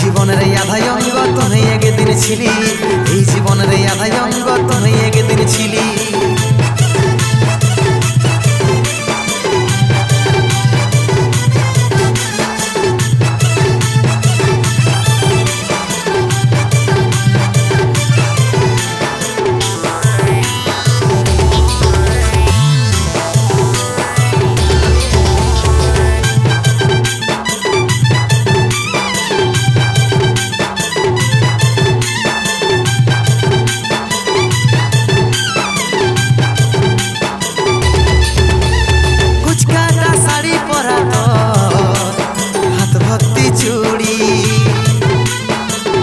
জীবনের আধাই অঙ্গ তুমি একদিন ছিলি, এই জীবনের আধাই অঙ্গ তুমি একদিন ছিলি। চুড়ি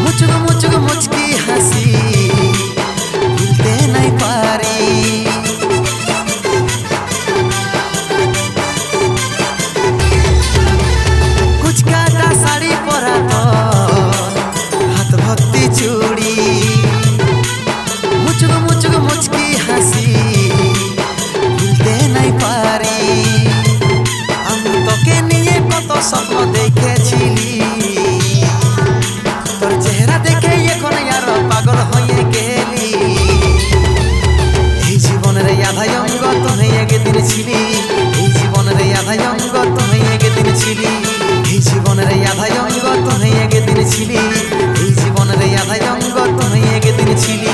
মুচুক মুচুক মুচকি হাসি ভুলতে নাই পারি। কুচকাটা শাড়ি পরা তো হাত ভর্তি চুড়ি মুচুক মুচুক মুচকি হাসি ভুলতে নাই পারি। আমি তোকে নিয়ে কত স্বপ্ন দেখেছিলি, তোর চেহারা দেখে এখন আর পাগল হয়ে গেলি। এই জীবনের আধাই অঙ্গ তুমি একদিন ছিলি, এই জীবনের আধাই অঙ্গ তুমি একদিন ছিলি। এই জীবনের আধাই অঙ্গ তুমি একদিন ছিলি, এই জীবনের আধাই অঙ্গ তুমি একদিন ছিলি।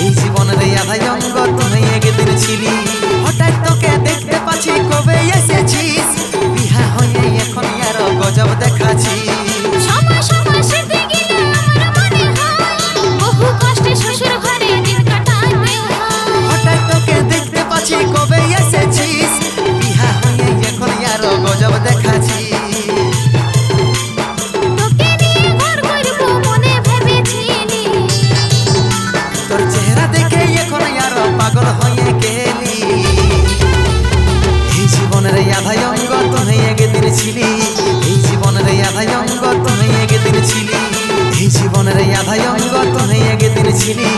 এই জীবনের আধাই অঙ্গ তুমি একদিন ছিলি। হঠাৎ তোকে দেখতে পাচ্ছি কবে এসেছিস, বিহা হয়ে এখন আর গজব দেখাচ্ছি। হঠাৎ তোকে দেখতে পাচ্ছি কবে এসেছিস, বিহা হয়ে এখন আর গজব দেখাচ্ছি। তোর চেহারা দেখে এখন আর পাগল হয়ে গেলি। এই জীবনের আধাই অঙ্গ তুমি একদিন ছিলি, এই জীবনের আধাই অঙ্গ তুমি একদিন ছিলি। এই জীবনের আধাই অঙ্গ তুমি একদিন ছিলি,